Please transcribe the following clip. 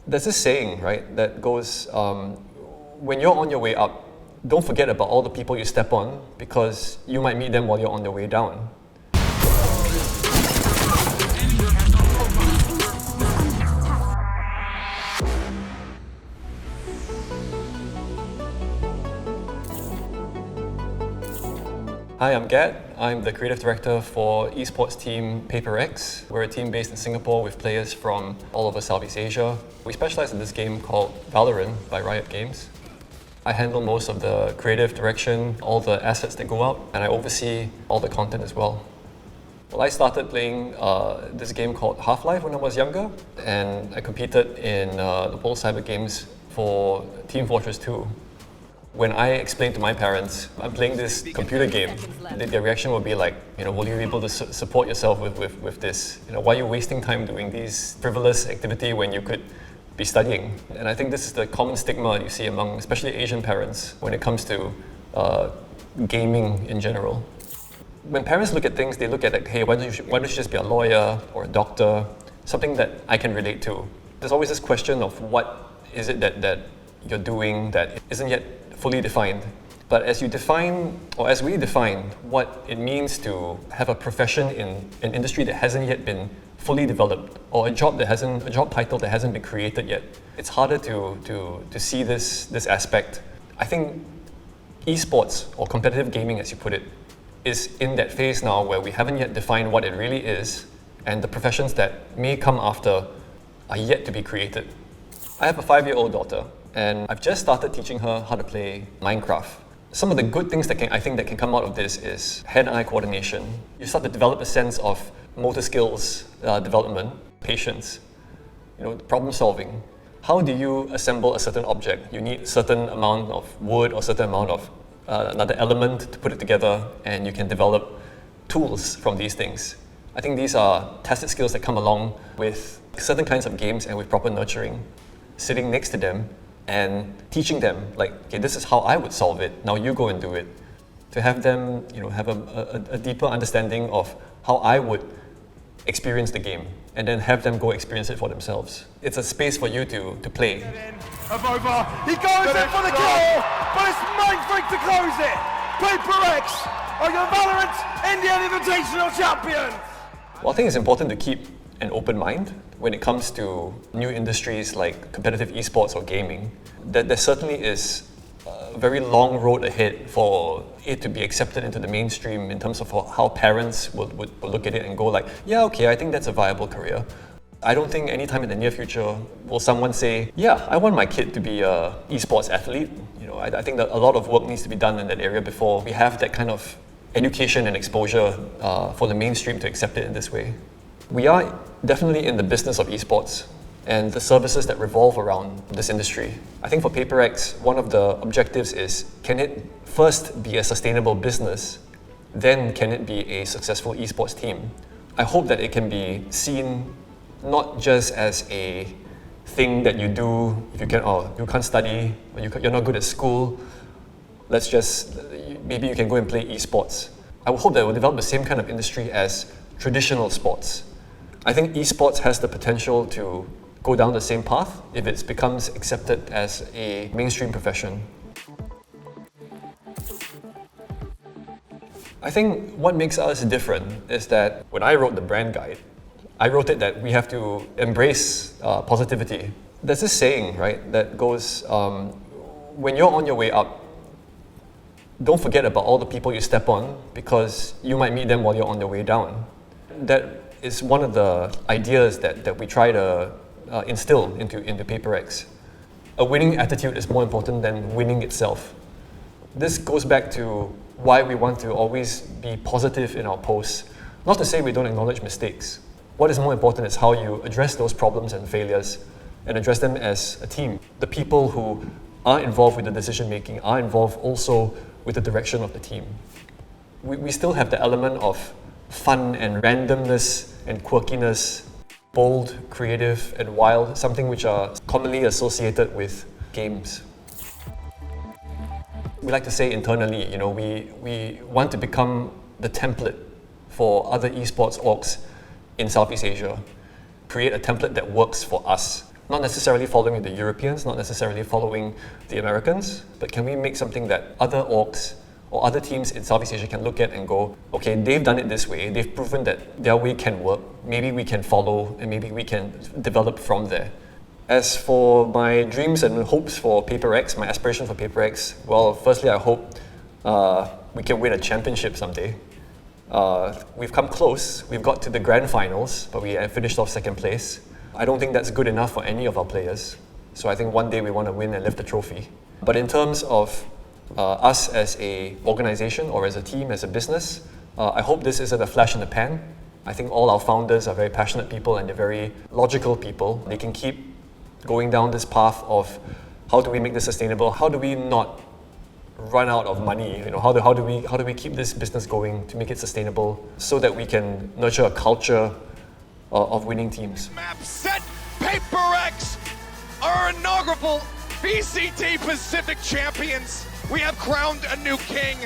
There's this saying, right, that goes, when you're on your way up, don't forget about all the people you step on because you might meet them while you're on your way down. Hi, I'm Gad. I'm the creative director for esports team PaperX. We're a team based in Singapore with players from all over Southeast Asia. We specialize in this game called Valorant by Riot Games. I handle most of the creative direction, all the assets that go out, and I oversee all the content as well. Well, I started playing this game called Half-Life when I was younger, and I competed in the World Cyber Games for Team Fortress 2. When I explained to my parents, I'm playing this computer game, their reaction would be like, will you be able to support yourself with this? Why are you wasting time doing these frivolous activity when you could be studying? And I think this is the common stigma you see among especially Asian parents when it comes to gaming in general. When parents look at things, they look at like, hey, why don't you just be a lawyer or a doctor? Something that I can relate to. There's always this question of what is it that you're doing that isn't yet fully defined. But as we define what it means to have a profession in an industry that hasn't yet been fully developed, or a job title that hasn't been created yet, it's harder to see this aspect. I think esports, or competitive gaming as you put it, is in that phase now where we haven't yet defined what it really is, and the professions that may come after are yet to be created. I have a 5-year-old daughter, and I've just started teaching her how to play Minecraft. Some of the good things that can come out of this is hand-eye coordination. You start to develop a sense of motor skills development, patience, problem solving. How do you assemble a certain object? You need a certain amount of wood or certain amount of another element to put it together, and you can develop tools from these things. I think these are tested skills that come along with certain kinds of games and with proper nurturing. Sitting next to them and teaching them, like, okay, this is how I would solve it, now you go and do it. To have them, have a deeper understanding of how I would experience the game, and then have them go experience it for themselves. It's a space for you to play. He goes in for the kill, but it's Mindfreak to close it. PaperX are your Valorant Indian Invitational champions. Well, I think it's important to keep an open mind when it comes to new industries like competitive esports or gaming. There certainly is a very long road ahead for it to be accepted into the mainstream in terms of how parents would look at it and go like, yeah, okay, I think that's a viable career. I don't think anytime in the near future will someone say, yeah, I want my kid to be an esports athlete. I think that a lot of work needs to be done in that area before we have that kind of education and exposure for the mainstream to accept it in this way. We are definitely in the business of esports and the services that revolve around this industry. I think for PaperX, one of the objectives is, can it first be a sustainable business, then can it be a successful esports team? I hope that it can be seen not just as a thing that you do if you can't study, or you're not good at school, maybe you can go and play esports. I would hope that it will develop the same kind of industry as traditional sports. I think esports has the potential to go down the same path if it becomes accepted as a mainstream profession. I think what makes us different is that when I wrote the brand guide, I wrote it that we have to embrace positivity. There's this saying, right, that goes, when you're on your way up, don't forget about all the people you step on because you might meet them while you're on your way down. That is one of the ideas that we try to instill into PaperX. A winning attitude is more important than winning itself. This goes back to why we want to always be positive in our posts. Not to say we don't acknowledge mistakes. What is more important is how you address those problems and failures and address them as a team. The people who are involved with the decision making are involved also with the direction of the team. We still have the element of fun and randomness and quirkiness, bold, creative, and wild, something which are commonly associated with games. We like to say internally, we want to become the template for other esports orgs in Southeast Asia. Create a template that works for us. not necessarily following the Europeans, not necessarily following the Americans, but can we make something that other orgs or other teams in Southeast Asia can look at and go, okay, they've done it this way, they've proven that their way can work, maybe we can follow and maybe we can develop from there. As for my dreams and hopes for PaperX, my aspiration for PaperX, well, firstly, I hope we can win a championship someday. We've come close. We've got to the grand finals, but we finished off second place. I don't think that's good enough for any of our players. So I think one day we want to win and lift the trophy. But in terms of us as a organization or as a team, as a business, I hope this isn't a flash in the pan. I think all our founders are very passionate people and they're very logical people. They can keep going down this path of how do we make this sustainable? How do we not run out of money? How do we keep this business going to make it sustainable so that we can nurture a culture of winning teams? Map set, PaperX, our inaugural VCT Pacific champions. We have crowned a new king.